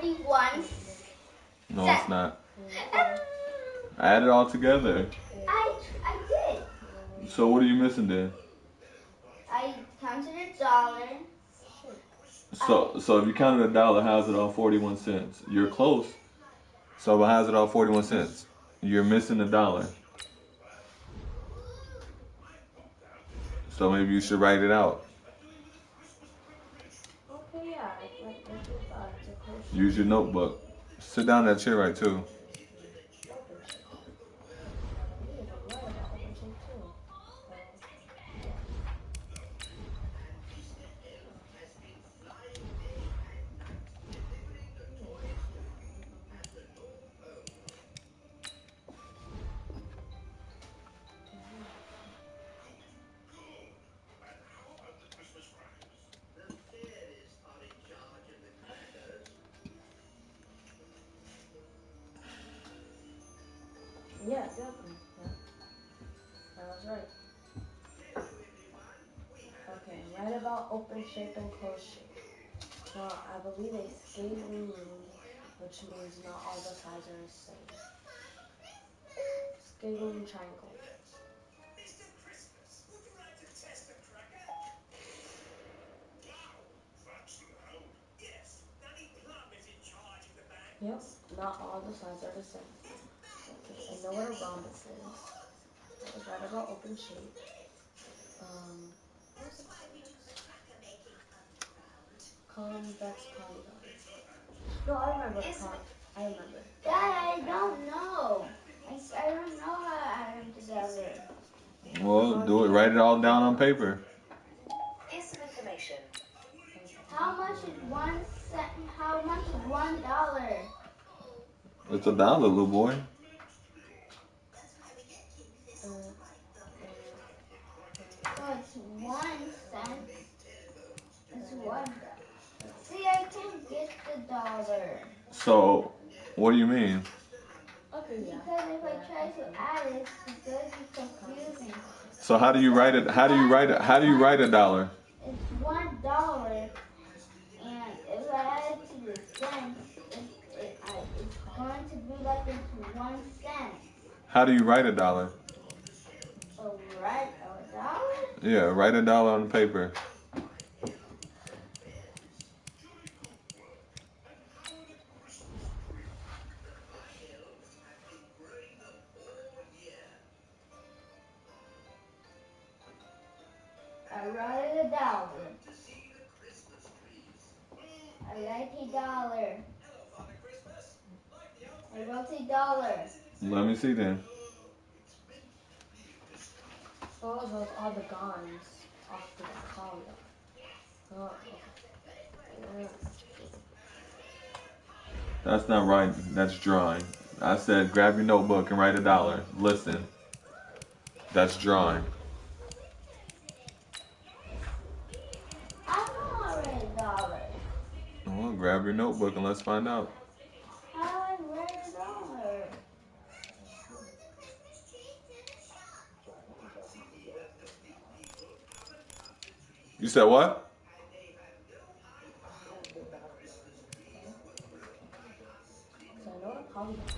41 No, it's not. Add it all together. I did. So what are you missing then? I counted $1. So if you counted $1, how's it all 41 cents? You're close. So how's it all 41 cents? You're missing $1. So maybe you should write it out. Okay, yeah. Use your notebook. Sit down in that chair right too. Yeah, definitely. Yeah. That was right. Okay, write about open shape and closed shape. Now, I believe a scaling rule, which means not all the sides are the same. Scaling triangle. Yep, not all the sides are the same. Okay, I know what a rhombus is. That was right about open shape. Convex polygon. No, I remember. I remember. Dad, I don't know. I don't know how to add them together. Well, do it. Write it all down on paper. Here's some information. How much is 1 cent? How much is $1? It's $1, little boy. So it's 1 cent. It's $1. See, I can't get the dollar. So, what do you mean? Okay, yeah. Because if I try to add it, it's going to be confusing. So how do you write it? How do you write it? How do you write $1? It's $1, and if I add it to the cents, it's going to be like it's 1 cent. How do you write $1? So write $1? Yeah, write $1 on paper. I write $1. I like $1. I wrote $1. Let me see then. Oh, those are the guns off the polygon. Oh, okay. That's not writing. That's drawing. I said grab your notebook and write $1. Listen. That's drawing. I don't know how to write $1. Well, grab your notebook and let's find out. How do I write $1? You said what? So I know what a polygon is.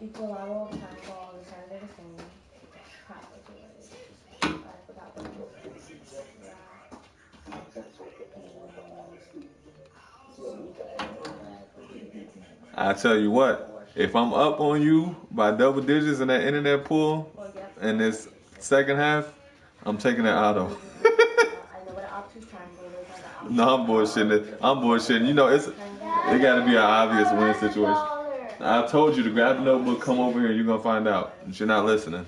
Equilateral, triangle, all the sides are the same. I forgot what it is. I tell you what, if I'm up on you by double digits in that internet pool in this second half, I'm taking that auto. I know what an obtuse triangle is. No, I'm bullshitting. I'm bullshitting. You know, it got to be an obvious win situation. I told you to grab the notebook, come over here, and you're going to find out. But you're not listening.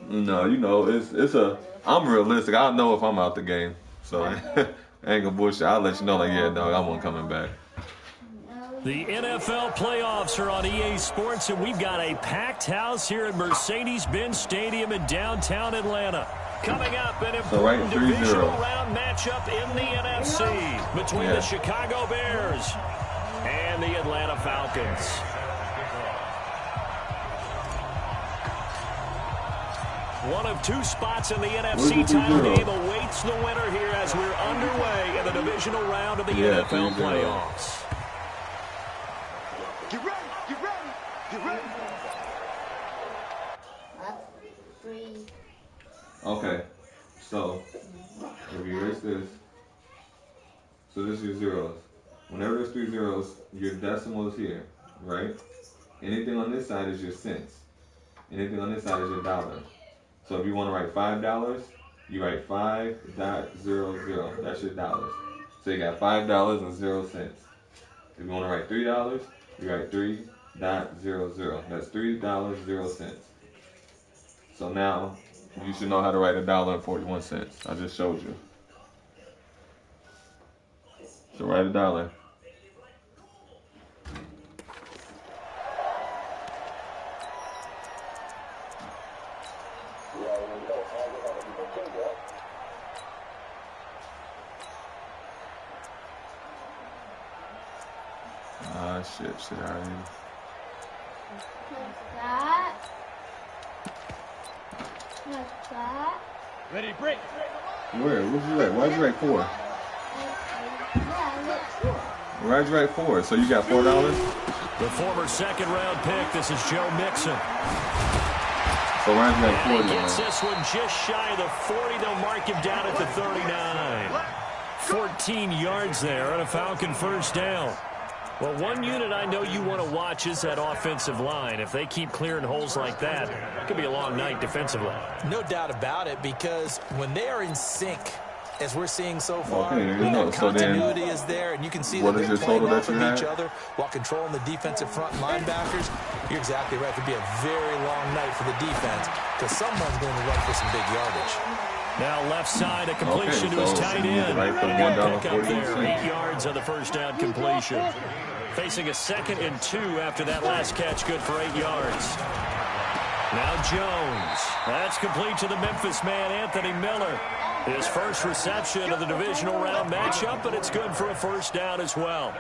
No, you know, I'm realistic. I know if I'm out the game. So I ain't gonna bullshit. I'll let you know, like, yeah, dog, I wasn't coming back. The NFL playoffs are on EA Sports, and we've got a packed house here at Mercedes-Benz Stadium in downtown Atlanta. Coming up, an important divisional round matchup in the NFC between the Chicago Bears and the Atlanta Falcons. One of two spots in the NFC title game awaits the winner here as we're underway in the divisional round of the NFL playoffs. Get ready, get ready, get ready. That's 3. Okay, so if you erase this, so this is your zeros. Whenever there's 3 zeros, your decimal is here, right? Anything on this side is your cents. Anything on this side is your dollar. So if you want to write $5, you write 5.00. That's your dollars. So you got $5.00. If you want to write $3, you write 3.00. That's $3.00. So now you should know how to write $1.41. I just showed you. So write $1. Ah, shit, alright. What's that? Ready, break. Where? What did you write? Why did you write 4? Why did you write 4? So you got $4? The former second-round pick, this is Joe Mixon. So why did you write 4? And he gets this one just shy of the 40. They'll mark him down at the 39. 14 yards there on a Falcon first down. Well, one unit I know you want to watch is that offensive line. If they keep clearing holes like that, it could be a long night defensively. No doubt about it, because when they are in sync, as we're seeing so far, continuity is there, and you can see that they're playing off of each other while controlling the defensive front linebackers. You're exactly right. It could be a very long night for the defense because someone's going to run for some big yardage. Now left side, a completion to his tight end. Good pick up there, 8 yards on the first down completion. Facing a 2nd and 2 after that last catch, good for 8 yards. Now Jones. That's complete to the Memphis man, Anthony Miller. His first reception of the divisional round matchup, but it's good for a first down as well.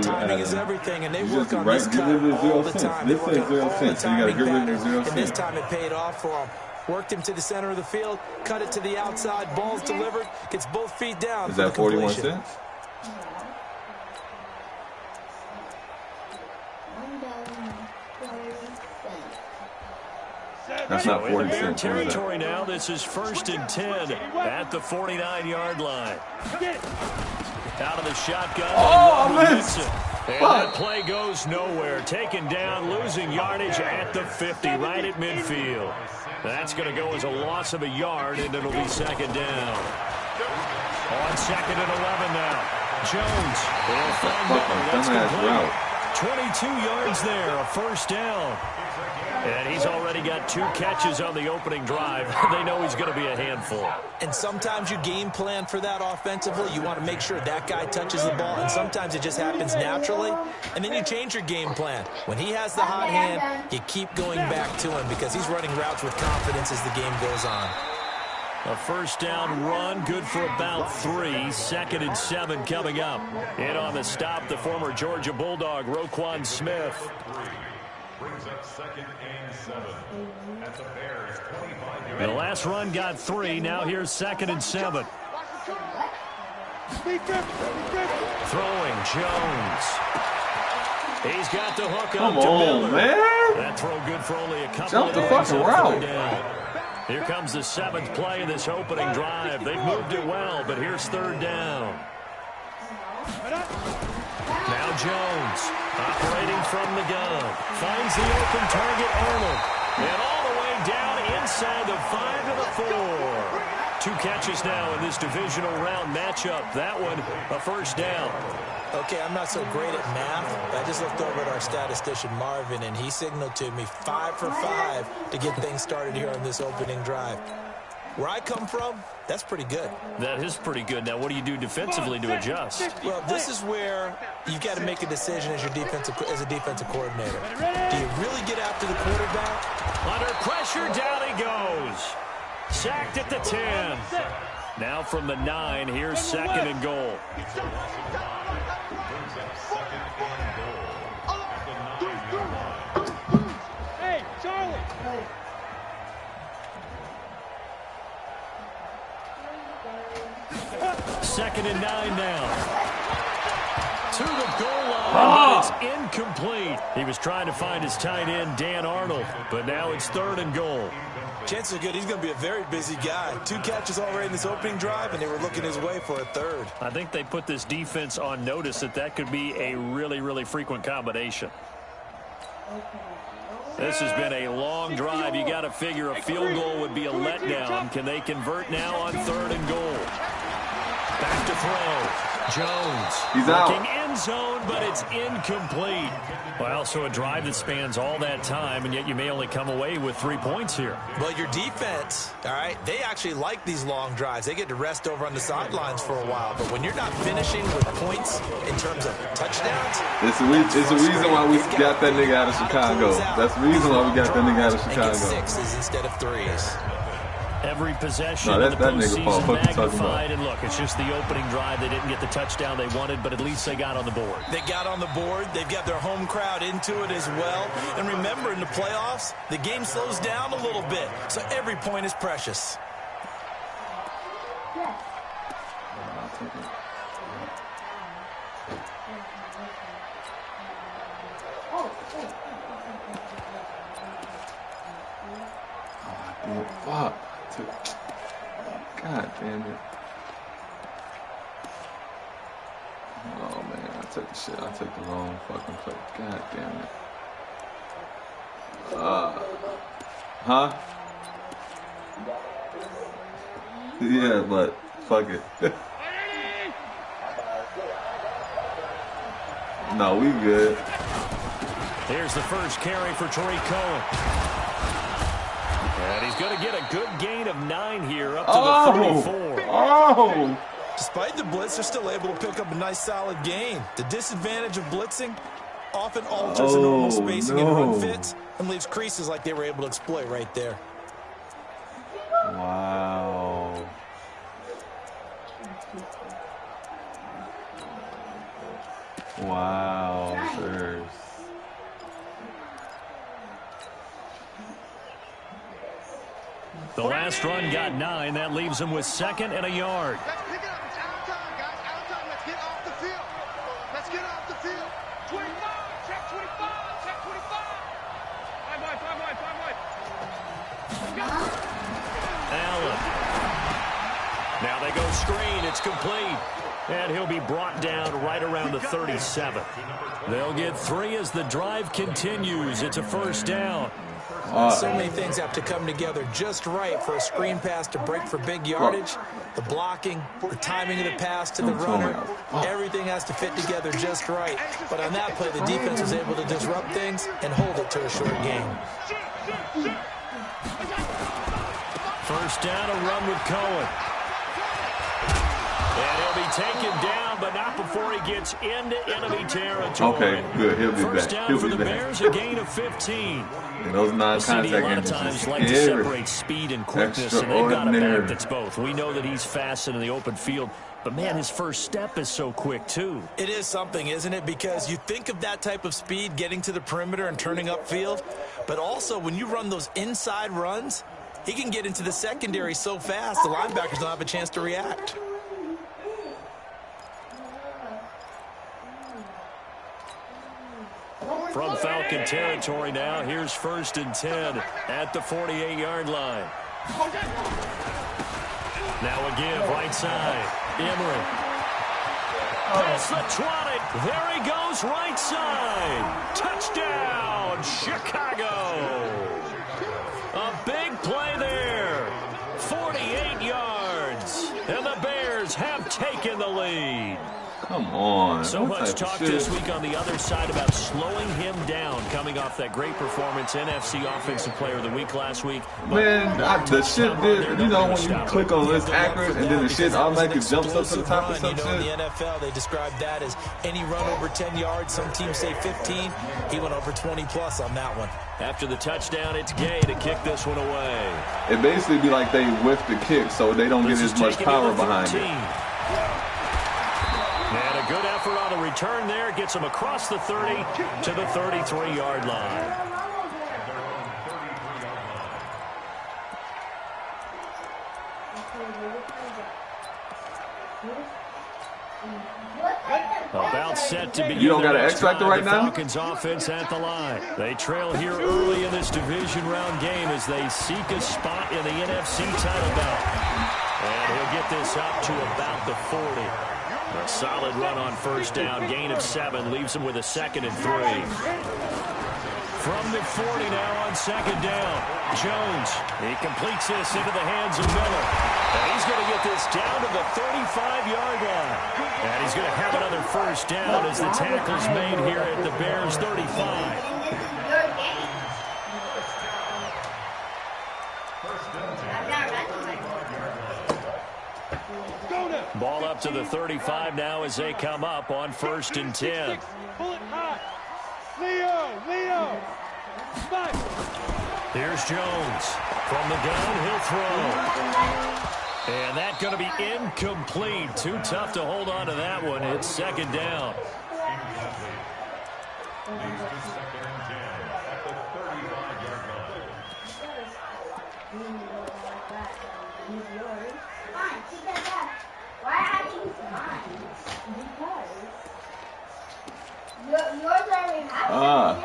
Timing is everything, and they work on this cut all the time. They work on all the timing patterns, and this time it paid off for them. Worked him to the center of the field, cut it to the outside, ball's delivered, gets both feet down. Is that 41 cents? That's not 40 cents. Territory now. This is 1st and 10 at the 49-yard line. Out of the shotgun. Oh, I missed. And that play goes nowhere. Taken down, losing yardage at the 50, right at midfield. That's going to go as a loss of a yard, and it'll be 2nd down. On 2nd and 11 now. Jones will find Miller. That's complete. 22 yards there, a first down. And he's already got 2 catches on the opening drive. They know he's going to be a handful. And sometimes you game plan for that offensively. You want to make sure that guy touches the ball, and sometimes it just happens naturally. And then you change your game plan. When he has the hot hand, you keep going back to him because he's running routes with confidence as the game goes on. A first down run, good for about 3. 2nd and 7 coming up. In on the stop, the former Georgia Bulldog, Roquan Smith. Brings up 2nd and 7 at the Bears 25. The last run got 3. Now here's 2nd and 7. Throwing Jones. He's got the hook up to Miller. Man. That throw good for only a couple Jump of the yards. fucking route. Here comes the 7th play of this opening drive. They've moved it well, but here's 3rd down. Now Jones, operating from the gun, finds the open target, Arnold, and all the way down inside the 5 to the 4. 2 catches now in this divisional round matchup. That one, a first down. Okay, I'm not so great at math. I just looked over at our statistician, Marvin, and he signaled to me 5 for 5 to get things started here on this opening drive. Where I come from, that's pretty good. That is pretty good. Now, what do you do defensively to adjust? Well, this is where you've got to make a decision as a defensive coordinator. Do you really get after the quarterback? Under pressure, down he goes. Sacked at the 10. Now from the 9, here's 2nd and goal. Hey, Charlie. 2nd and 9 now. To the goal line, but it's incomplete. He was trying to find his tight end, Dan Arnold, but now it's 3rd and goal. Chances are good he's going to be a very busy guy. 2 catches already in this opening drive, and they were looking his way for a 3rd. I think they put this defense on notice that could be a really, really frequent combination. This has been a long drive. You got to figure a field goal would be a letdown. Can they convert now on 3rd and goal? Back to throw. Jones. He's out. Looking end zone, but it's incomplete. Well, so a drive that spans all that time, and yet you may only come away with 3 points here. Well, your defense, all right, they actually like these long drives. They get to rest over on the sidelines for a while. But when you're not finishing with points in terms of touchdowns, it's the reason why we got that nigga out of Chicago. That's the reason why we got that nigga out of Chicago. 6s instead of 3s. Every possession in the postseason magnified, and look, it's just the opening drive. They didn't get the touchdown they wanted, but at least they got on the board. They got on the board. They've got their home crowd into it as well. And remember, in the playoffs, the game slows down a little bit, so every point is precious. Fuck. God damn it. Oh man, I took the shit. I took the wrong fucking play. God damn it. Huh? Yeah, but fuck it. No, we good. Here's the first carry for Tariq Cohen. And he's going to get a good gain of 9 here, up to the 34. Oh! Despite the blitz, they're still able to pick up a nice, solid gain. The disadvantage of blitzing often alters the normal spacing and run fits and leaves creases like they were able to exploit right there. Wow. Wow, sirs. The last run got 9. That leaves him with 2nd and a yard. Let's pick it up. It's out of time, guys. Out of time. Let's get off the field. Let's get off the field. 25. Check 25. Check 25. 5 wide. Allen. Now they go screen. It's complete. And he'll be brought down right around the 37. They'll get 3 as the drive continues. It's a first down. So many things have to come together just right for a screen pass to break for big yardage. The blocking, the timing of the pass to the runner, everything has to fit together just right. But on that play, the defense was able to disrupt things and hold it to a short game. First down, a run with Cohen. And he'll be taken down, but not before he gets into enemy territory. Okay, good. He'll be First back. down for the Bears, a gain of 15. And those non-contact a lot of times like to separate speed and quickness, and they've got a back that's both. We know that he's fast in the open field, but man, his first step is so quick too. It is something, isn't it? Because you think of that type of speed getting to the perimeter and turning upfield, but also when you run those inside runs, he can get into the secondary so fast the linebackers don't have a chance to react. From Falcon territory now, here's 1st and 10 at the 48-yard line. Now a give right side. Emery. Past the 20. There he goes right side. Touchdown, Chicago. A big play there. 48 yards. And the Bears have taken the lead. Come on. So much talk this week on the other side about slowing him down, coming off that great performance, NFC Offensive Player of the Week last week. Man, the shit did, you know, when you click on list accurate and then the shit automatically jumps up to the top of some shit. In the NFL, they describe that as any run over 10 yards. Some teams say 15. He went over 20-plus on that one. After the touchdown, it's Gay to kick this one away. It basically be like they whiffed the kick, so they don't get as much power behind it. And a good effort on the return there. Gets him across the 30 to the 33-yard line. set to begin. You don't got an X Factor right now? Falcons offense at the line. They trail here early in this division round game as they seek a spot in the NFC title bout. And he'll get this up to about the 40. A solid run on first down. Gain of 7 leaves him with a 2nd and 3. From the 40 now on second down. Jones, he completes this into the hands of Miller. And he's going to get this down to the 35-yard line. And he's going to have another first down as the tackle's made here at the Bears' 35. Ball up to the 35 now as they come up on 1st and 10. Pull it high. Leo. Spike. Here's Jones. From the gun, he'll throw. And that's going to be incomplete. Too tough to hold on to that one. It's 2nd down.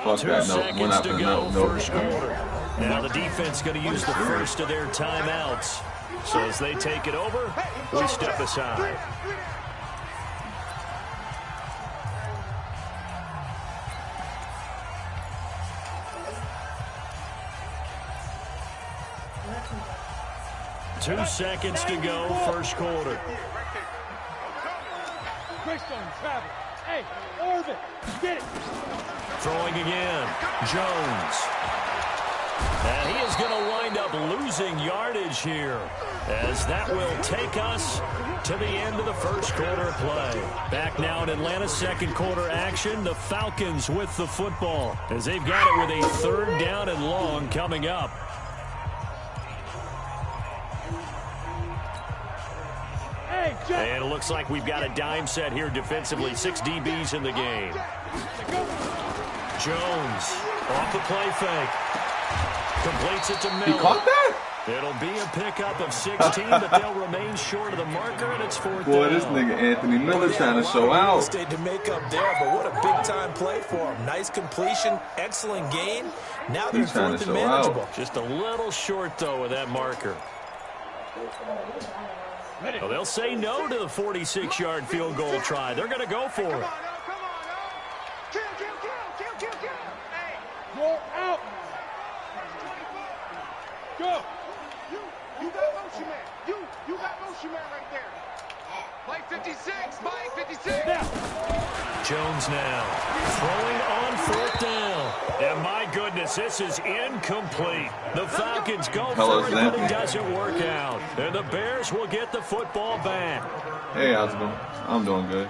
Fuck 2 that. seconds to go, No. first quarter. Now the defense going to use the first of their timeouts. So as they take it over, we step aside. Two seconds to go, first quarter. Hey, Orbit, get it. Throwing again, Jones. And he is going to wind up losing yardage here, as that will take us to the end of the first quarter play. Back now in Atlanta, second quarter action. The Falcons with the football, as they've got it with a 3rd down and long coming up. And it looks like we've got a dime set here defensively. 6 DBs in the game. Jones off the play fake. Completes it to Miller. He caught that? It'll be a pickup of 16, but they'll remain short of the marker, and it's 4th down. Boy, this nigga Anthony Miller trying to show out. State to make up there, but what a big-time play for him. Nice completion, excellent gain. Now they're 4th and manageable. Just a little short, though, with that marker. Well, they'll say no to the 46-yard field goal try. They're going to go for it. Come on. Kill. Hey, go out. Go. You got motion man. You got motion man right there. Play 56, Mike, 56. Jones now throwing on 4th down. And my goodness, this is incomplete. The Falcons go for it, but it doesn't work out. And the Bears will get the football back. Hey, how's it going? I'm doing good.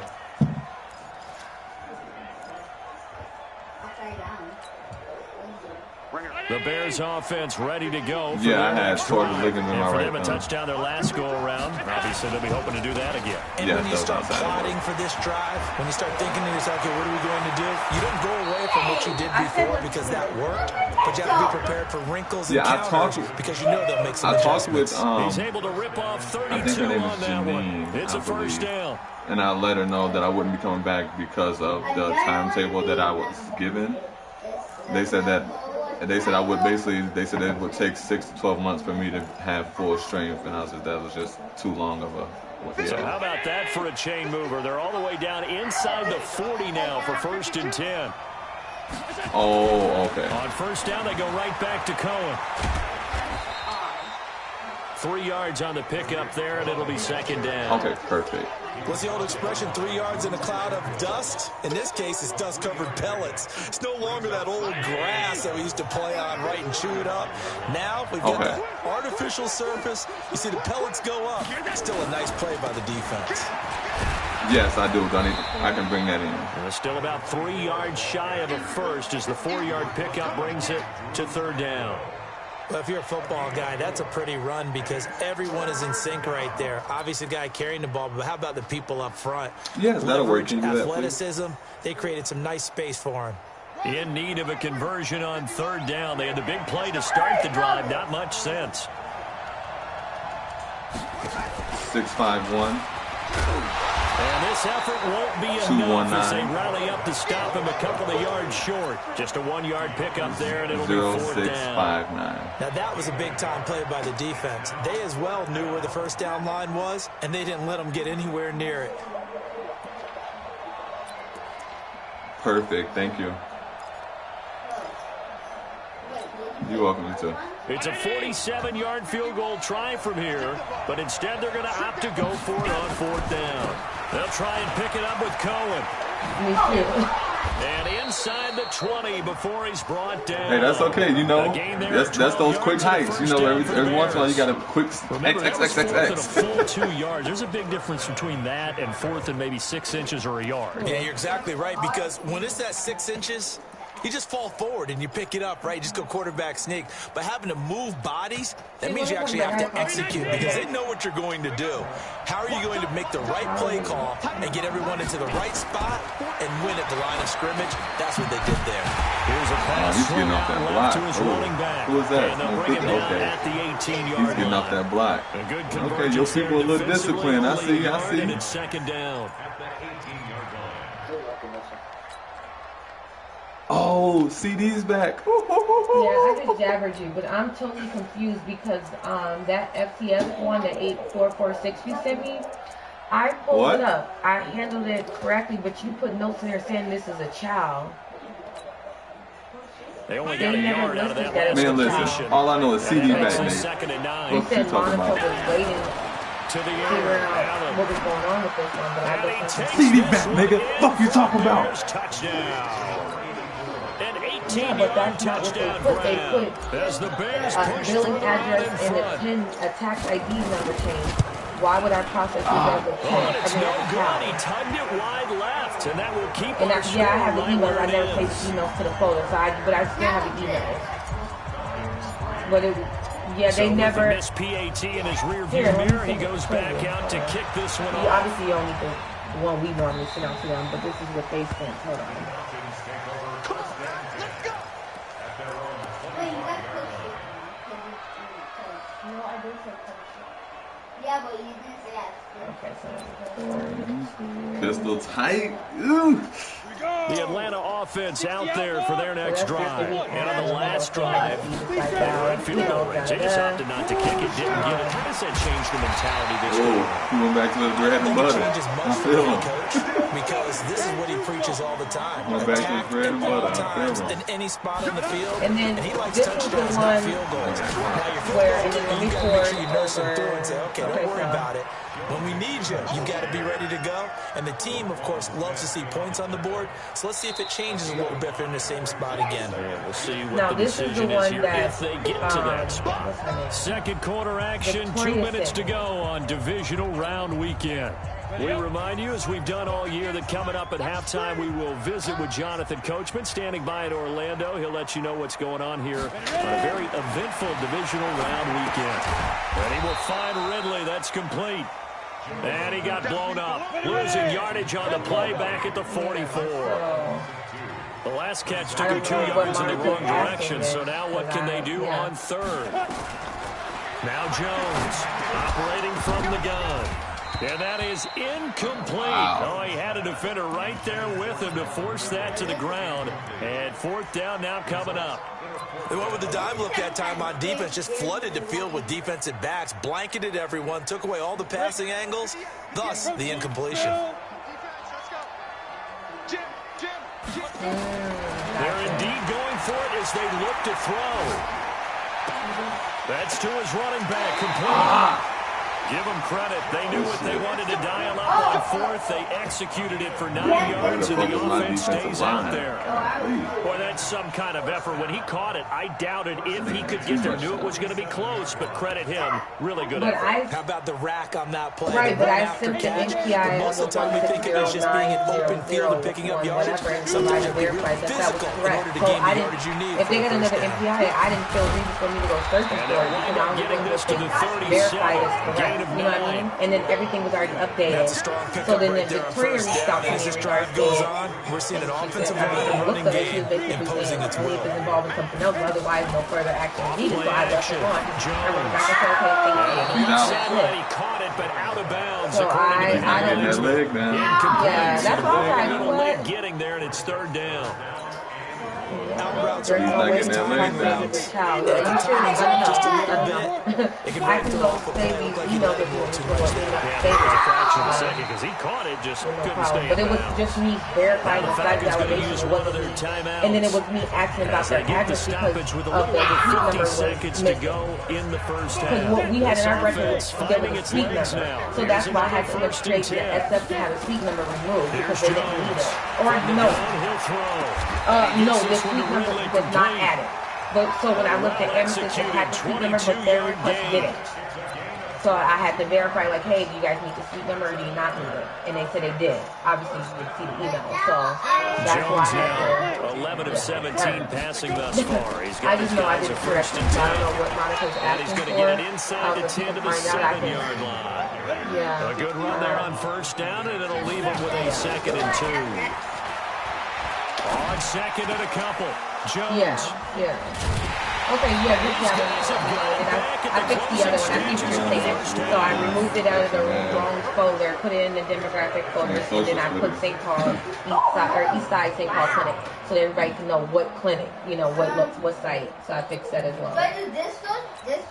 The Bears offense ready to go. Yeah, I had toward the ligament in my right thumb. A touchdown their last go-around. Obviously, they'll be hoping to do that again. And when you start plotting for this drive, when you start thinking to yourself, okay, what are we going to do? You don't go away from what you did before because that worked, but you have to be prepared for wrinkles and counters because you know they'll make some adjustments. He's able to rip off 32 on that one. It's a first down. And I let her know that I wouldn't be coming back because of the timetable that I was given. They said I would they said it would take 6 to 12 months for me to have full strength, and that was just too long of a. So how about that for a chain mover? They're all the way down inside the 40 now for 1st and 10. Oh, okay. On first down, they go right back to Cohen. 3 yards on the pickup there, and it'll be 2nd down. Okay, perfect. What's the old expression, 3 yards in a cloud of dust? In this case, it's dust-covered pellets. It's no longer that old grass that we used to play on, right, and chew it up. Now we've got that artificial surface. You see the pellets go up. Still a nice play by the defense. Yes, I do, Gunny. I can bring that in. And it's still about 3 yards shy of a first as the 4-yard pickup brings it to 3rd down. Well, if you're a football guy, that's a pretty run because everyone is in sync right there. Obviously, the guy carrying the ball, but how about the people up front? Yes, that'll work. Can you do that, athleticism, they created some nice space for him. In need of a conversion on 3rd down. They had the big play to start the drive. Not much sense. 6-5-1. And this effort won't be enough as they rally up to stop him a couple of yards short. Just a 1-yard pickup there, and it'll be 4th down. Now, that was a big-time play by the defense. They as well knew where the first down line was, and they didn't let them get anywhere near it. Perfect. Thank you. You're welcome, you too. It's a 47-yard field goal try from here, but instead they're going to opt to go for it on 4th down. They'll try and pick it up with Cohen. Me too. And inside the 20 before he's brought down. Hey, that's okay. You know, that's those quick hikes. You know, every once in a while you got a quick X. A full 2 yards. There's a big difference between that and 4th and maybe 6 inches or a yard. Yeah, you're exactly right, because when it's that 6 inches, you just fall forward and you pick it up, right? You just go quarterback sneak. But having to move bodies, that means you actually have to execute because they know what you're going to do. How are you going to make the right play call and get everyone into the right spot and win at the line of scrimmage? That's what they did there. Here's a pass. He's getting off that block. To his running back. Who is that? And they'll bring him down at the 18-yard line. He's getting off that block. Okay, your people a little disciplined. I see. And it's 2nd down. Oh, CD's back. Yeah, I just jabbered you, but I'm totally confused because that FTS one, the 8446 you sent me, I pulled it up. I handled it correctly, but you put notes in there saying this is a child. They only got a yard out of that last man, listen, all I know is CD back, man. 2nd and 9. He said Monaco was waiting to the figure out what was going on with this one, but I just CD back, nigga. Fuck you talking about? Touchdown. An 18-yard but that's not what touchdown they put. They grab. put As the Bears push billing further address in and a front. PIN, a tax ID number change. Why would I process these as a PIN? Oh, it's no good. How? He tugged it wide left, and that will keep And our yeah, I have the score right emails. where I it never is. placed emails to the folder, but I still have the emails. But it, yeah, they so never. With the missed PAT in his rear view mirror, he goes back out to kick this one You off. obviously don't need the one we normally send out to them, but this is what they sent. Hold on. Wait, you got to push it. No, I didn't say push it. Yeah, but you didn't say that. Okay, so Pistol tight. Ooh. The Atlanta offense out there for their next drive. And on the last drive, field goal range. They just opted not to kick it, didn't get it. How does that change the mentality this year? He went back to his bread and butter. I feel him. Because this is what he preaches all the time. Went back to his Attack bread at and all butter. I feel times him. in any spot on the field. And then he likes this was the touchdowns, not one field goals. Now your field where goals, it was you got to make sure you nurse them through and say, okay, don't worry so about it. When we need you, you got to be ready to go. And the team, of course, loves to see points on the board. So let's see if it changes a little bit if they're in the same spot again. Yeah, we'll see what Now, the this is decision the is one here that, if they get to that spot. Second quarter action, 2 Victoria minutes to said. go on divisional round weekend. We remind you, as we've done all year, that coming up at halftime, we will visit with Jonathan Coachman, standing by in Orlando. He'll let you know what's going on here on a very eventful divisional round weekend. And he will find Ridley. That's complete. And he got blown up. Losing yardage on the play back at the 44. The last catch took him 2 yards in the wrong direction, so now what can they do on third? Now Jones operating from the gun. And that is incomplete. Oh, he had a defender right there with him to force that to the ground. And 4th down now coming up. They went with the dime look that time on defense, just flooded the field with defensive backs, blanketed everyone, took away all the passing angles, thus the incompletion. They're indeed going for it as they look to throw. That's to his running back, complete. Give them credit. They knew what they wanted to dial up on 4th. They executed it for 9 yards, and the offense stays out there. Boy, that's some kind of effort. When he caught it, I doubted if he could get there. Knew it was going to be close, but credit him. Really good effort. How about the rack on that play? Right, but I after sent the catch. NPI But most of the time we think of it as just being an open field and picking up yardage. Sometimes you have to be really physical in order to gain the yardage you need. If they got another NPI, I didn't feel reason for me to go searching for it. Getting this to the 37. gain of You know what I 9. mean? And then everything was already updated. That's a strong pickup So then right the there on Victoria first reached down. out to me As this in drive regards goes to on, we're seeing an she offensive said, line and running looked at it, she game was basically imposing saying, its only if will. it's involved in something else, but otherwise no further action is needed. So Play I left action. it on. I went back and Jones. said, okay, thank you. He's out. Sideline, he caught it, but out of bounds. So according to I the Not getting that announcement. leg down. Yeah, that's all They're right. going You to know late what? getting there, and it's 3rd down. Out routes There's are He's not always getting that time leg to down. visit the child. They Yeah, can you should. tighten I up just a don't little know. bit. It can I break can the go off a save play. these Look like he emails let if him you roll want too to much go there. Yeah, there was a fraction of a second because he caught it, just couldn't stay in But it was bounds. just me Now verifying the the site Falcons going to validation. use It one of wasn't their me. timeouts. And then it was me asking about As they their get the address because stoppage with a of little the over suite 50 number was seconds to missing. go in the first Because half. what we had This in our record offense was there finding was a its suite legs number. now. So Here's that's why I had to another look 1st straight and to 10. SF to have a suite number removed because Here's they didn't need Jones. it. Or From the no, gun, he'll throw. no, Gets the this one suite to number Ridley, was not complete. added. But so when I looked at Well Emerson, it had the suite number, but 22 their yard request gain. didn't. So I had to verify, like, hey, do you guys need the suite number or do you not need it? And they said they did. Obviously, you could see the email. So that's why Jones I had now to. 11 of 17 passing thus far. He's I got his just know I guys did a it correctly. 1st and So I don't 10. know what Monica's And he's asking going to for. get it inside the But 10 to people the find out I can. 7-yard line. Yeah. A good run there on 1st down, and it'll leave him with a 2nd and 2. On 2nd and a couple. Jones. Yeah. Okay, yeah, this happened. And I fixed the other one. I see what you're saying. So I removed it out of the wrong folder, put it in the demographic folder, and then I put St. Paul East Side St. Paul Clinic, so that everybody can know what clinic, what site. So I fixed that as well. But is this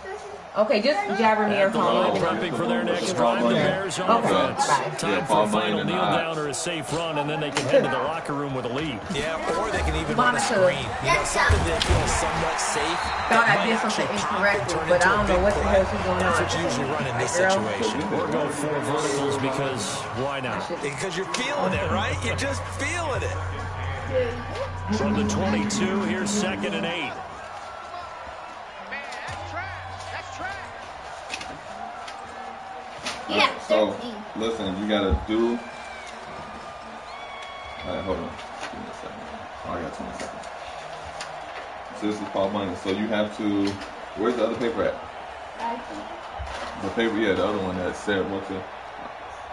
person? Okay, just jabber me or At the call line, me. prepping for their next drive, the Bears offense. Time for a final kneel down or a safe run, and then they can head to the locker room with a lead. Yeah, or they can even run a screen. Something that feels somewhat safe. Thought I did something incorrectly, but I don't know what the hell she's going on. That's what you usually run in this situation. Or go 4 verticals because why not? Because you're feeling it, right? You're just feeling it. From the 22, here's 2nd and 8. Yeah, So, 13. listen, you gotta do. Alright, hold on. Give me a second. Oh, I got 20 seconds. So this is Paul Bunyan. So you have to. Where's the other paper at? The paper, yeah, the other one that said what to.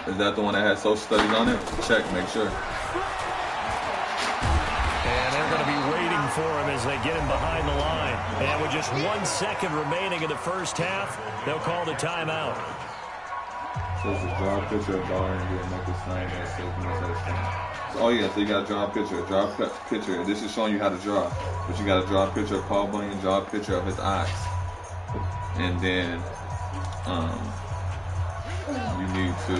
Is that the one that has social studies on it? Check, make sure. And they're going to be waiting for him as they get him behind the line. And with just 1 second remaining in the first half, they'll call the timeout. So it's a draw picture of bar and get make a sign that says no such thing. So, oh yeah, so you got to draw a picture. Draw a picture. This is showing you how to draw. But you got to draw a picture of Paul Bunyan, draw a picture of his eyes. And then you need to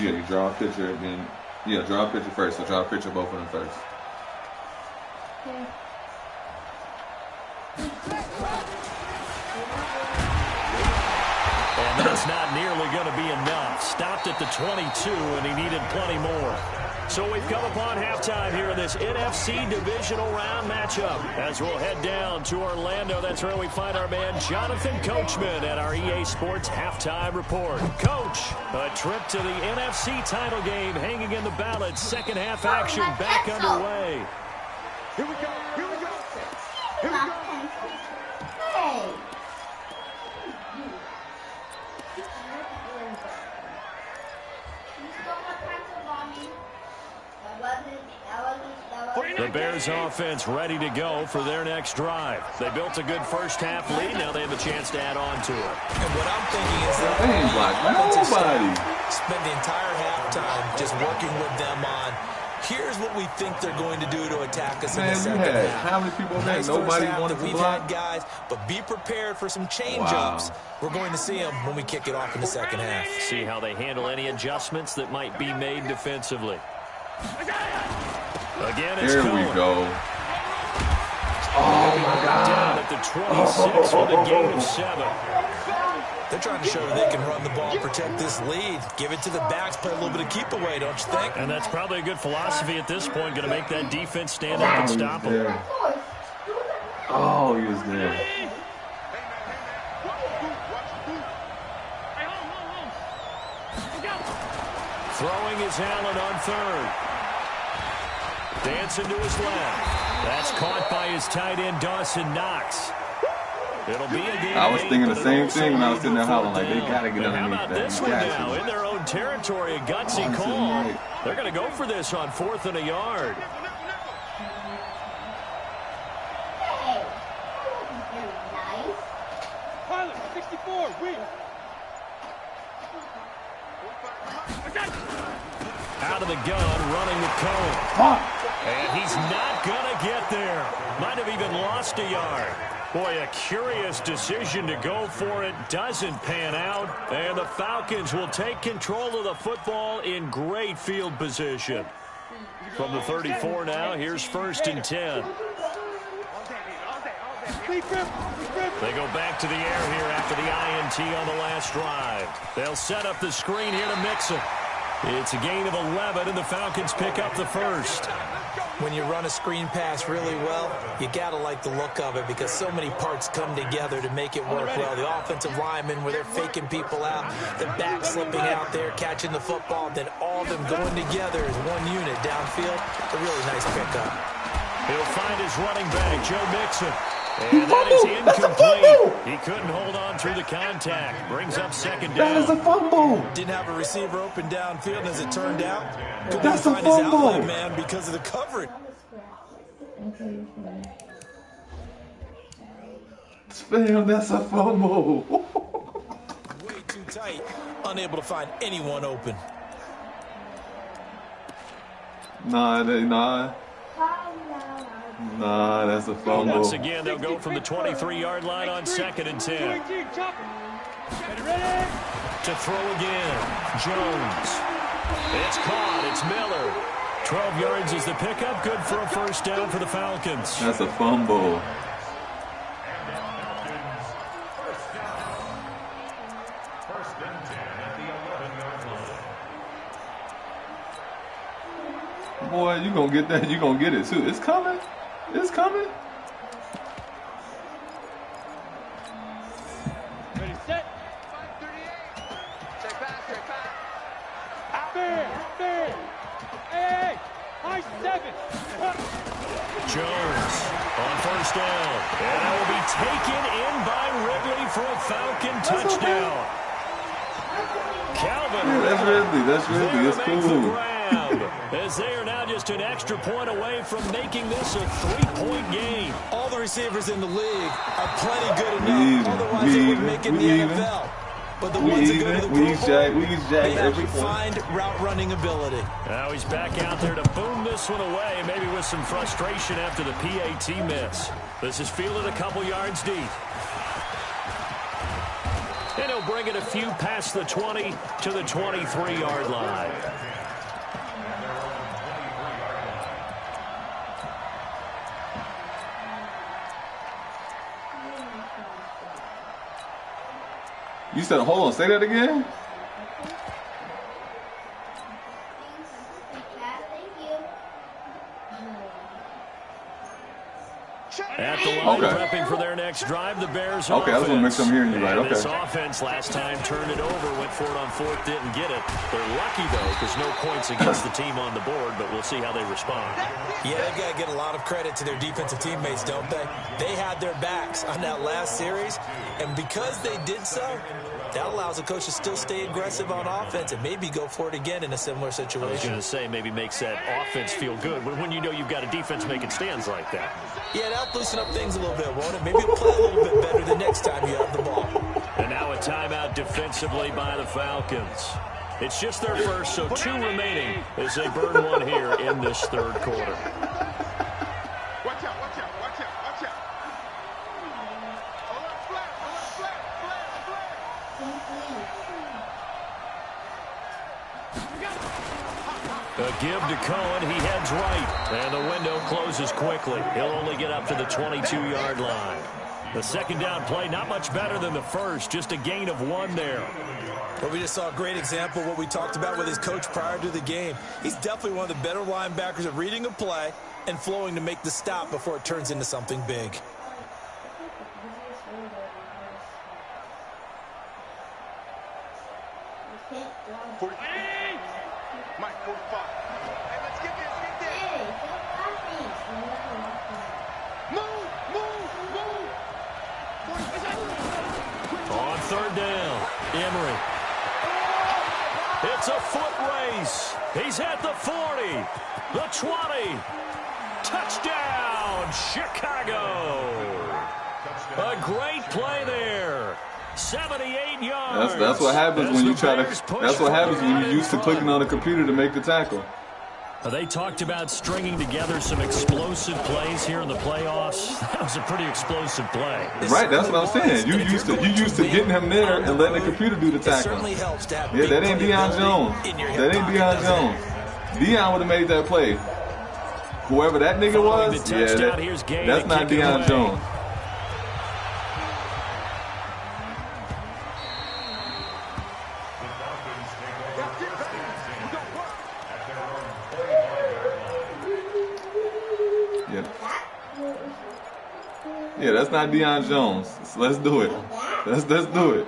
you draw a picture, then draw a picture first. So draw a picture of both of them first. And that's not nearly going to be enough. Stopped at the 22, and he needed plenty more. So we've come upon halftime here in this NFC divisional round matchup. As we'll head down to Orlando, that's where we find our man Jonathan Coachman at our EA Sports Halftime Report. Coach, a trip to the NFC title game hanging in the balance. Second half action back underway. Here we go. Here we go. Here we go. Hey. The Bears offense ready to go for their next drive. They built a good first half lead. Now they have a chance to add on to it. And what I'm thinking is that They ain't block nobody. spend the entire halftime just working with them on here's what we think they're going to do to attack us in the second half. How many people Nice there? Nobody first half wanted that to we've block. had, guys, but be prepared for some change-ups. Wow. We're going to see them when we kick it off in the second half. See how they handle any adjustments that might be made defensively. Again, it's Here Cohen. we go. Down at the 26 with a gain of 7. They're trying to show that they can run the ball, protect this lead, give it to the backs, play a little bit of keep away, don't you think? And that's probably a good philosophy at this point, going to make that defense stand up and stop them. Oh, he was there. Throwing is Allen on third. Dancing to his left. That's caught by his tight end, Dawson Knox. It'll be a game. I was thinking the same thing when I was sitting there hollering, like, they got to get underneath that. This one now in their own territory, a gutsy call. Right. They're going to go for this on 4th and a yard. Hey, very nice. Pilot, 64, win. Out of the gun, running with Cohen. And he's not going to get there. Might have even lost a yard. Boy, a curious decision to go for it. Doesn't pan out. And the Falcons will take control of the football in great field position. From the 34 now, here's 1st and 10. They go back to the air here after the INT on the last drive. They'll set up the screen here to Mixon. It's a gain of 11, and the Falcons pick up the first. When you run a screen pass really well, you got to like the look of it because so many parts come together to make it work well. The offensive linemen, where they're faking people out, the back slipping out there, catching the football, then all of them going together as one unit downfield. A really nice pickup. He'll find his running back, Joe Mixon. And that is incomplete. He couldn't hold on through the contact. Brings up 2nd down. That is a fumble. Didn't have a receiver open downfield, and as it turned out, couldn't That's even a find his fumble. outlet man because of the coverage. Spam, that's a fumble. Way too tight, unable to find anyone open. Nah, that's a fumble. Once again, they'll go from the 23-yard line on 2nd and 10. To throw again, Jones. It's caught, it's Miller. 12 yards is the pickup, good for a 1st down for the Falcons. That's a fumble. Boy, you gonna get that. You gonna get it too. It's coming. It's coming. Ready, set. 538. Check back, check back. Fair. Hey, high 7. Jones on 1st down. And that will be taken in by Ridley for a Falcon touchdown. Calvin. Yeah, that's Ridley. It's cool. As they are now just an extra point away from making this a 3-point game. All the receivers in the league are plenty good enough. Otherwise, they wouldn't make it in the NFL. But the ones that go to the Pro Bowl, they have refined route running ability. Now he's back out there to boom this one away, maybe with some frustration after the PAT miss. This is fielded a couple yards deep. And he'll bring it a few past the 20 to the 23-yard line. You said, hold on, say that again? At the line, prepping for their next drive, the Bears offense. Okay, I was going to make sure I'm hearing you right. And Okay. this offense last time turned it over, went for it on 4th, didn't get it. They're lucky, though, because no points against the team on the board, but we'll see how they respond. Yeah, they've got to get a lot of credit to their defensive teammates, don't they? They had their backs on that last series, and because they did so, that allows the coach to still stay aggressive on offense and maybe go for it again in a similar situation. I was going to say, maybe makes that offense feel good when you know you've got a defense making stands like that. Yeah, that'll loosen up things a little bit, won't it? Maybe you'll play a little bit better the next time you have the ball. And now a timeout defensively by the Falcons. It's just their first, so 2 remaining as they burn one here in this 3rd quarter. Watch out. A give to Cohen. He heads right. And the window closes quickly. He'll only get up to the 22-yard line. The 2nd down play, not much better than the first. Just a gain of 1 there. Well, we just saw a great example of what we talked about with his coach prior to the game. He's definitely one of the better linebackers at reading a play and flowing to make the stop before it turns into something big. Mike, 45. Hey, let's get this. Move. third down. Emery. It's a foot race. He's at the 40, the 20. Touchdown, Chicago. A great play there. 78 yards. That's what happens when you try to. That's what happens when you're used to clicking on the computer to make the tackle. They talked about stringing together some explosive plays here in the playoffs. That was a pretty explosive play. Right, that's what I'm saying. You used to getting him there and letting the computer do the tackle. Yeah, that ain't Deion Jones. That ain't Deion Jones. Deion would have made that play. Whoever that nigga was, yeah, that's not Deion Jones. Yeah, that's not Deion Jones. So let's do it. Let's do it.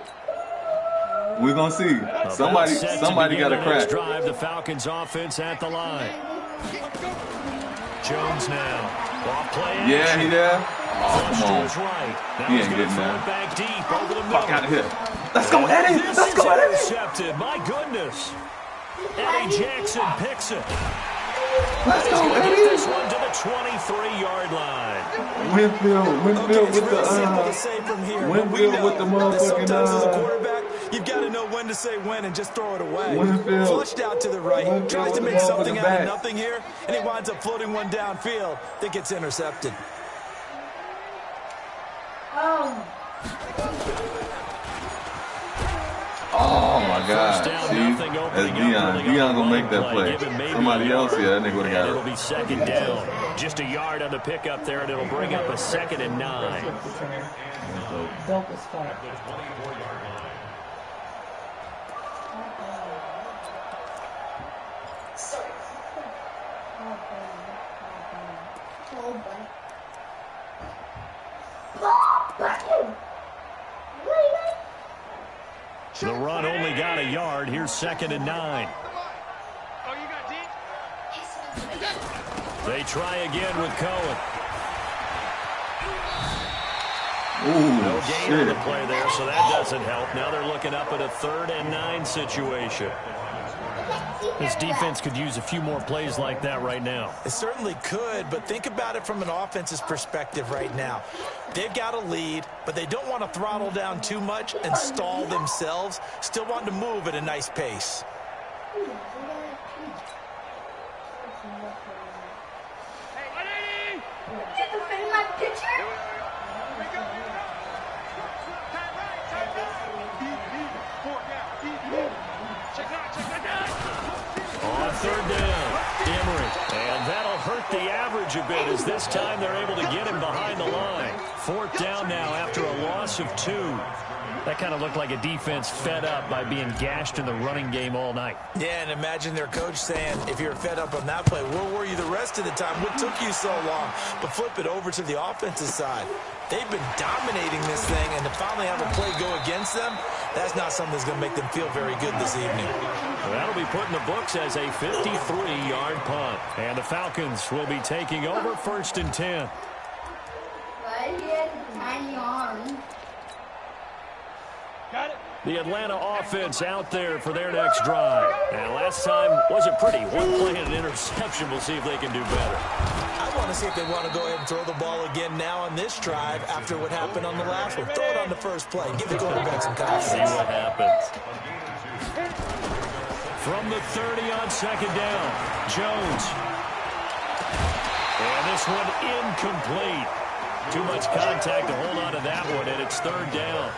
We're gonna see. Somebody got a crack. Drive the Falcons offense at the line. Jones now. Off play. Yeah, he there. Oh, come on. Right. He ain't getting that. Back deep over the fuck out of here. Let's go, Eddie. Let's go, Eddie. Intercepted. My goodness. Eddie Jackson picks it. Let's go, Eddie. This one to the 23-yard line. Winfield with the motherfucking You've got to know when to say when and just throw it away. Winfield. Flushed out to the right. Winfield tries to make something out of nothing here, and he winds up floating one downfield that gets intercepted. Oh my God! See, that's Deion. Deion gonna make that play. Somebody else, yeah, that nigga would have got it. It'll be second down. Just a yard on the pickup there, and it'll bring up a 2nd and 9. Dope as fuck. The run only got a yard. Here's 2nd and 9. They try again with Cohen. No gain on the play there, so that doesn't help. Now they're looking up at a 3rd and 9 situation. This defense could use a few more plays like that right now. It certainly could, but think about it from an offense's perspective right now. They've got a lead, but they don't want to throttle down too much and stall themselves. Still want to move at a nice pace. On 3rd down, Emery. And that'll hurt the average a bit as this time they're able to get him behind the line. 4th down now after a loss of 2. That kind of looked like a defense fed up by being gashed in the running game all night. Yeah, and imagine their coach saying, if you're fed up on that play, where were you the rest of the time? What took you so long? But flip it over to the offensive side. They've been dominating this thing, and to finally have a play go against them, that's not something that's going to make them feel very good this evening. Well, that'll be put in the books as a 53-yard punt. And the Falcons will be taking over 1st and 10. Why do you have tiny arms? Got it. The Atlanta offense out there for their next drive. And last time wasn't pretty. One play and an interception. We'll see if they can do better. I want to see if they want to go ahead and throw the ball again now on this drive after what happened on the last one. Throw it on the first play. Give the quarterback some confidence. See what happens. From the 30 on 2nd down, Jones. And this one incomplete. Too much contact to hold on to that one, and it's 3rd down.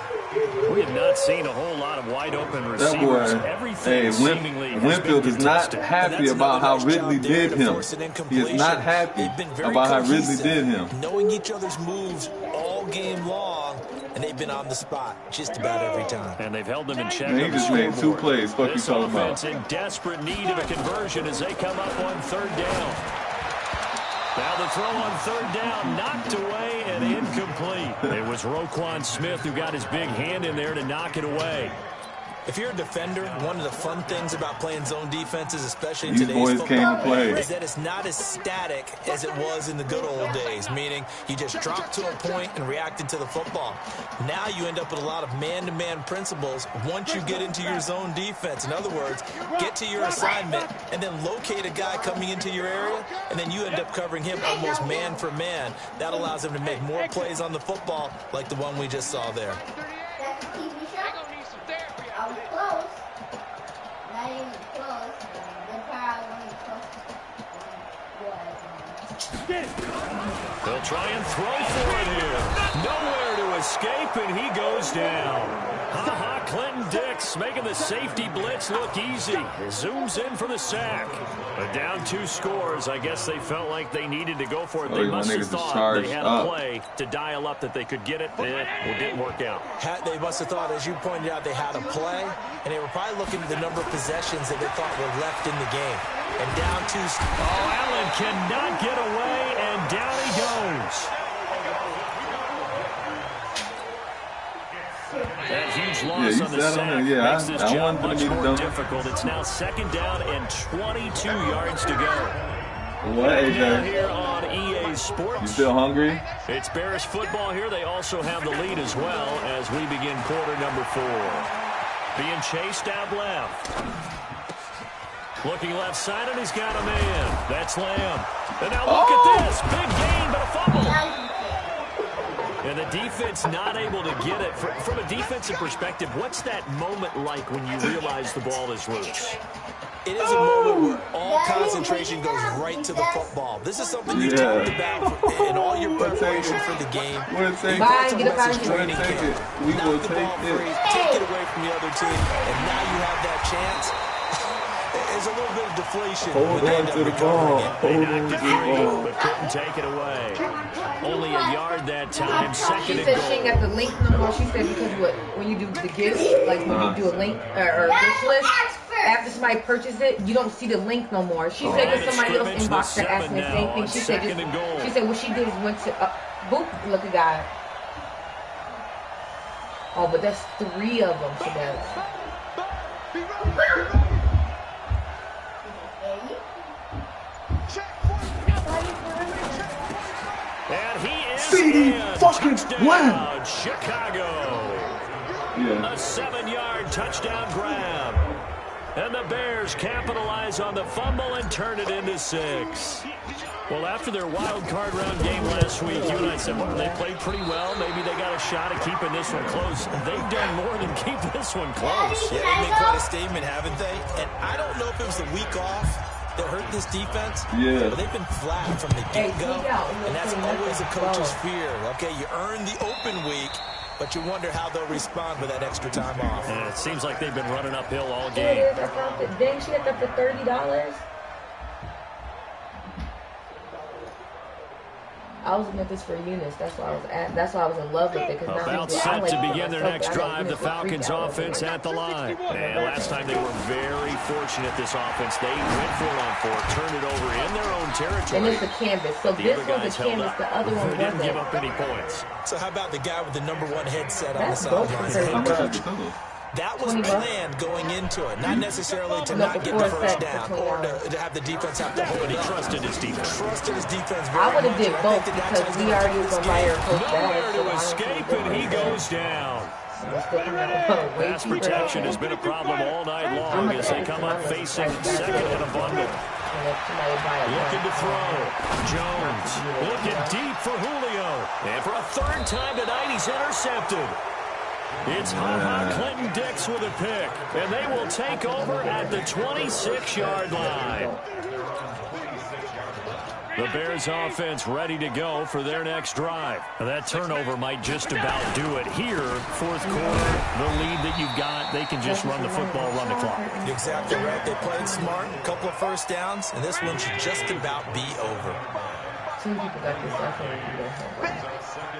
We have not seen a whole lot of wide-open receivers. Winfield is not happy about how Ridley did him. He is not happy about how Ridley did him. Knowing each other's moves all game long, and they've been on the spot just about every time. And they've held them in check. Man, he just made 2 plays. Fuck you talking about? This offense in desperate need of a conversion as they come up on 3rd down. Now the throw on 3rd down, knocked away and incomplete. It was Roquan Smith who got his big hand in there to knock it away. If you're a defender, one of the fun things about playing zone defenses, especially in today's football, is that it's not as static as it was in the good old days, meaning you just dropped to a point and reacted to the football. Now you end up with a lot of man-to-man principles once you get into your zone defense. In other words, get to your assignment and then locate a guy coming into your area, and then you end up covering him almost man for man. That allows him to make more plays on the football like the one we just saw there. I was close. Not even close. The crowd wasn't close. They'll try and throw for it here. Nowhere to escape, and he goes down. Ha-ha, Clinton Dix making the safety blitz look easy. Zooms in for the sack. But down 2 scores, I guess they felt like they needed to go for it. They must have thought they had a play to dial up that they could get it. It didn't work out. They must have thought, as you pointed out, they had a play, and they were probably looking at the number of possessions that they thought were left in the game. And down 2. Oh, Allen cannot get away, and down he goes. That huge loss on the sack makes this job much more difficult. It's now 2nd down and 22 yards to go. What, AJ? Here on EA Sports. You still hungry? It's Bears football here. They also have the lead as well as we begin quarter number 4. Being chased out left. Looking left side, and he's got a man. That's Lamb. And now look at this. Big gain, but a fumble. And the defense not able to get it. From a defensive perspective, what's that moment like when you realize the ball is loose? It is a moment where all concentration goes right to the football. This is something you talked about in all your preparation for the game. Bye, get up out of here. We will take it. Take it away from the other team, and now you have that chance. There's a little bit of deflation. Hold on to the ball. Hold on to the ball. But couldn't take it away. Only a yard that time. Second she and said goal. she ain't got the link no more. She said because when you do the gift, like when you do a link or a wish list, after somebody purchased it, you don't see the link no more. She said that somebody else inboxed her asking the same thing. She said what she did is went to boop, look at God. Oh, but that's 3 of them together. And he is CD fucking touchdown, Chicago. Yeah. A 7-yard touchdown grab. And the Bears capitalize on the fumble and turn it into 6. Well, after their wild card round game last week, you and I said, well, they played pretty well. Maybe they got a shot at keeping this one close. They've done more than keep this one close. Yeah, they made quite a statement, haven't they? And I don't know if it was the week off that hurt this defense. Yeah. But they've been flat from the get-go, and that's always a coach's fear. Okay, you earn the open week, but you wonder how they'll respond with that extra time off. And it seems like they've been running uphill all game. It is. I found it. Dang, she got that for $30. I was looking at this for Eunice. That's why I was in love with it. About set to begin their next drive, the Falcons offense at the line. And last time they were very fortunate, this offense. They went for it on 4, turned it over in their own territory. And it's a canvas. So this was a canvas, the other one wasn't. They didn't give up any points. So how about the guy with the #1 headset on the sideline? That was planned going into it, not necessarily to not get the first down or to have the defense have to hold it. He trusted his defense. Trusted his defense I would have did both because we already was on fire. Nowhere to escape, and he goes down. Pass protection has been a problem all night long as they come up facing second and a bundle. Looking to throw. Jones looking deep for Julio. And for a 3rd time tonight, he's intercepted. It's Clinton Dix with a pick, and they will take over at the 26-yard line. The Bears offense ready to go for their next drive. Now that turnover might just about do it here. 4th quarter, the lead that you've got, they can just run the football, run the clock. Exactly right. They played smart, a couple of first downs, and this one should just about be over. Two people got this. I feel like you guys have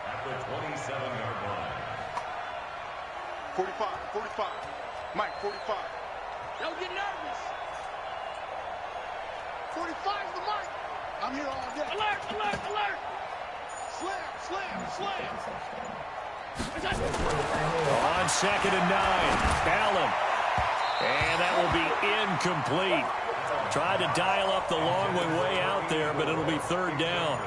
At the 27-yard line. 45. Mike, 45. Don't get nervous. 45 is the mark. I'm here all day. Alert. Slam. On 2nd and 9, Allen. And that will be incomplete. Tried to dial up the long way out there, but it'll be 3rd down.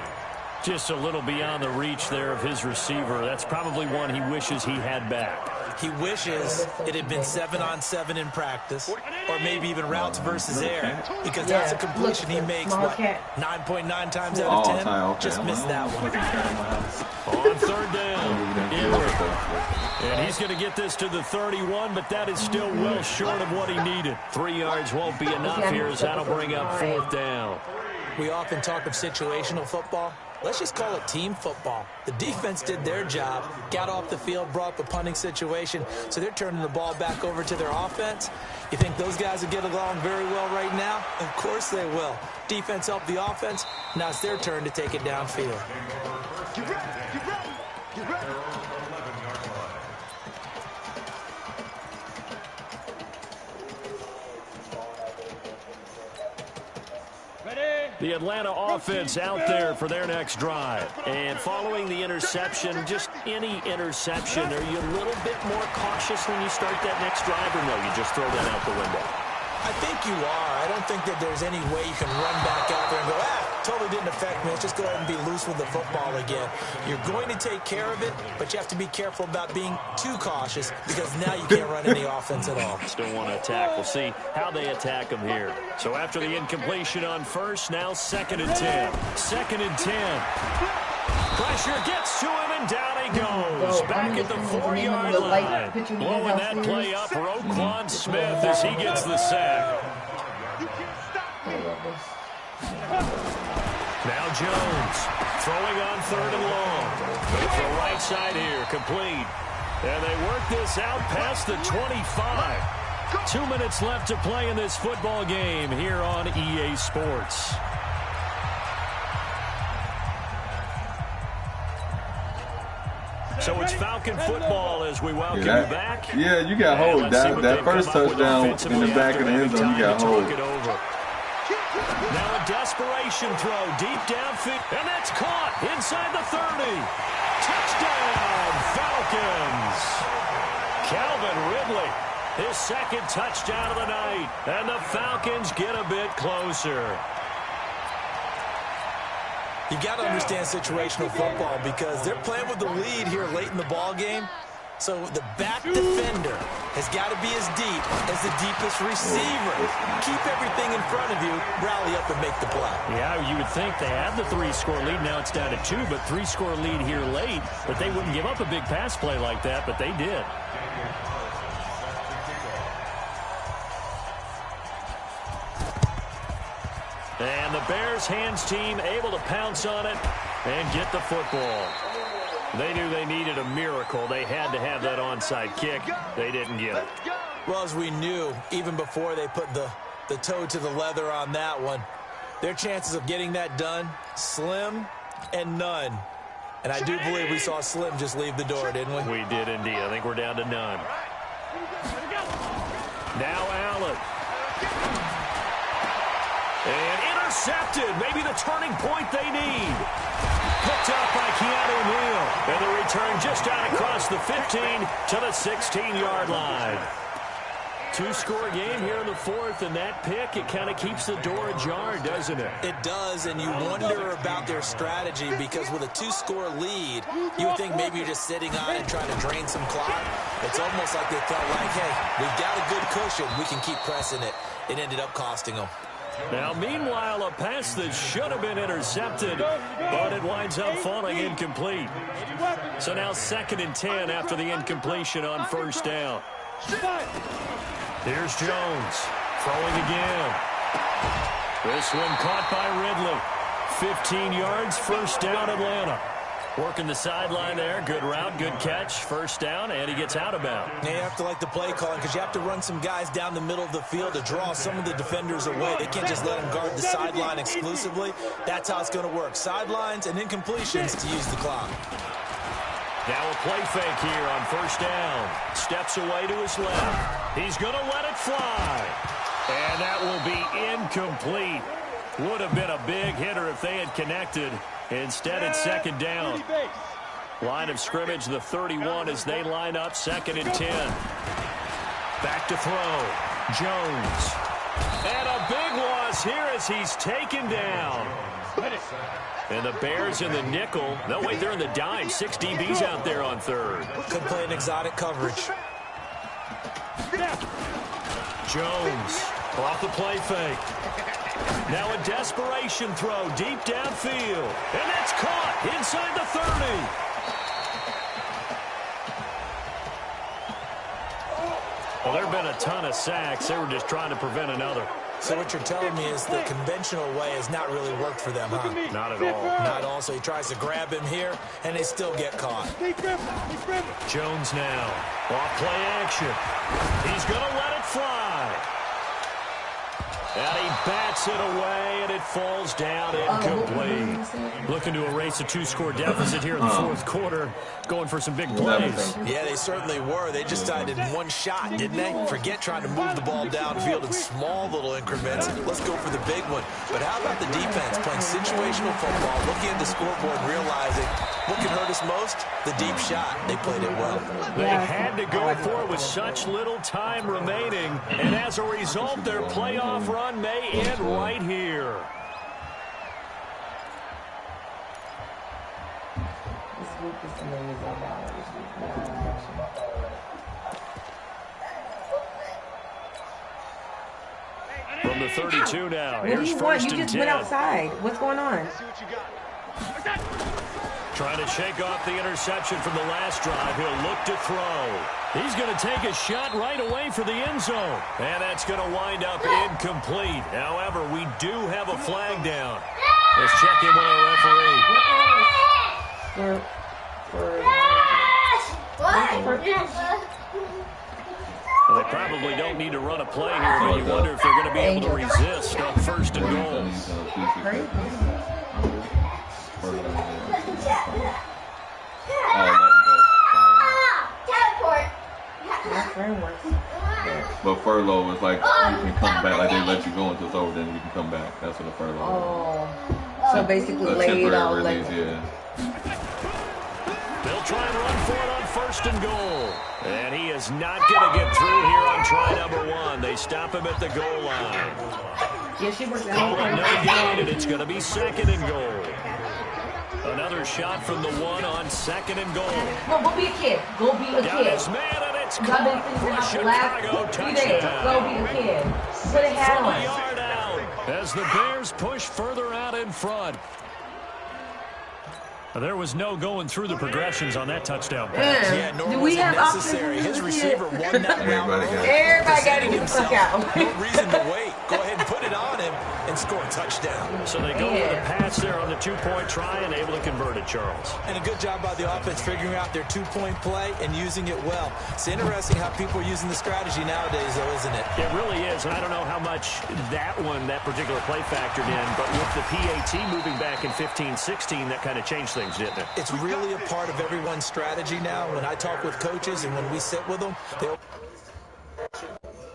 Just a little beyond the reach there of his receiver. That's probably one he wishes he had back. He wishes it had been 7-on-7 in practice, or maybe even routes versus air, because that's a completion he makes, 9.9 times out of 10? Just missed that one. On 3rd down, and he's going to get this to the 31, but that is still well short of what he needed. 3 yards won't be enough here, as that'll bring up 4th down. We often talk of situational football. Let's just call it team football. The defense did their job, got off the field, brought up a punting situation, so they're turning the ball back over to their offense. You think those guys will get along very well right now? Of course they will. Defense helped the offense. Now it's their turn to take it downfield. Get ready, get ready, get ready. The Atlanta offense out there for their next drive. And following the interception, just any interception, are you a little bit more cautious when you start that next drive, or no, you just throw that out the window? I think you are. I don't think that there's any way you can run back out there and go, totally didn't affect me. Let's just go ahead and be loose with the football again. You're going to take care of it, but you have to be careful about being too cautious, because now you can't run any offense at all. Still want to attack. We'll see how they attack them here. So after the incompletion on 1st, now 2nd and 10. 2nd and 10. Pressure gets to him, and down he goes. Back at the 4-yard line. Blowing that play up, Roquan Smith, as he gets the sack. Now Jones, throwing on 3rd and long. With the right side here, complete. And they work this out past the 25. 2 minutes left to play in this football game here on EA Sports. So it's Falcon football as we welcome you back. Yeah, you got hold. That first touchdown in the back of the end zone, you got hold. Now a desperation throw deep downfield, and that's caught inside the 30. Touchdown, Falcons. Calvin Ridley, his 2nd touchdown of the night, and the Falcons get a bit closer. You got to understand situational football, because they're playing with the lead here late in the ball game. So the back defender has got to be as deep as the deepest receiver. Keep everything in front of you, rally up and make the play. Yeah, you would think they had the 3-score lead. Now it's down to 2, but 3-score lead here late. But they wouldn't give up a big pass play like that, but they did. And the Bears hands team able to pounce on it and get the football. They knew they needed a miracle. They had to have that onside kick. They didn't get it. Well, as we knew, even before they put the toe to the leather on that one, their chances of getting that done, slim and none. And I do believe we saw Slim just leave the door, didn't we? We did indeed. I think we're down to none. Now Allen. And intercepted. Maybe the turning point they need. Picked up by Keanu Neal. And the return just out across the 15 to the 16-yard line. 2-score game here in the 4th, and that pick, it kind of keeps the door ajar, doesn't it? It does, and you wonder about their strategy, because with a 2-score lead, you would think maybe you're just sitting on and trying to drain some clock. It's almost like they felt like, hey, we've got a good cushion. We can keep pressing it. It ended up costing them. Now, meanwhile, a pass that should have been intercepted, but it winds up falling incomplete. So now 2nd and 10 after the incompletion on 1st down. Here's Jones, throwing again. This one caught by Ridley. 15 yards, 1st down, Atlanta. Working the sideline there. Good route, good catch. 1st down, and he gets out of bounds. Now you have to like the play calling, because you have to run some guys down the middle of the field to draw some of the defenders away. They can't just let them guard the sideline exclusively. That's how it's going to work. Sidelines and incompletions to use the clock. Now a play fake here on 1st down. Steps away to his left. He's going to let it fly. And that will be incomplete. Would have been a big hitter if they had connected. Instead, it's 2nd down. Line of scrimmage, the 31 as they line up 2nd and 10. Back to throw. Jones. And a big loss here as he's taken down. And the Bears in the nickel. No, wait, they're in the dime. 6 DBs out there on 3rd. Could play an exotic coverage. Jones off the play fake. Now a desperation throw deep downfield. And that's caught inside the 30. Well, there have been a ton of sacks. They were just trying to prevent another. So what you're telling me is the conventional way has not really worked for them, huh? Not at all. Not all. So he tries to grab him here, and they still get caught. Jones now. Off play action. He's going to let it fly. And he bats it away, and it falls down incomplete. Looking to erase a 2-score deficit here in the 4th quarter. Going for some big plays. Yeah, they certainly were. They just decided in one shot, didn't they? Forget trying to move the ball downfield in small little increments. Let's go for the big one. But how about the defense playing situational football, looking at the scoreboard, realizing what can hurt us most? The deep shot. They played it well. They had to go for it with such little time remaining. And as a result, their playoff run may end right here. From the 32 now. What do you want? You just went outside. What's going on? Trying to shake off the interception from the last drive. He'll look to throw. He's going to take a shot right away for the end zone. And that's going to wind up incomplete. However, we do have a flag down. Let's check in with our referee. Well, they probably don't need to run a play here, but you wonder if they're going to be able to resist on 1st and goal. But furlough is like you can come back, like they let you go until it's over, then you can come back. That's what a furlough is. So basically laid out like... Yeah. They'll try and run for it on 1st and goal. And he is not going to get through here on try number 1. They stop him at the goal line. Yeah, she was no gain, and it's going to be 2nd and goal. Another shot from the 1 on 2nd and goal. No, go be a kid. Go be a Got kid. his man, and it's caught for Chicago touchdown. Go be a kid. Put a hat on. From a yard out as the Bears push further out in front. There was no going through the progressions on that touchdown pass. Yeah, nor was it necessary. His receiver won that round. Everybody got to get the fuck out. No reason to wait. Go ahead and put it on him and score a touchdown. So they go with a pass there on the 2-point try and able to convert it, Charles. And a good job by the offense figuring out their 2-point play and using it well. It's interesting how people are using the strategy nowadays, though, isn't it? It really is, and I don't know how much that particular play factored in, but with the PAT moving back in 15-16, that kind of changed things. Didn't it? It's really a part of everyone's strategy now. When I talk with coaches and when we sit with them,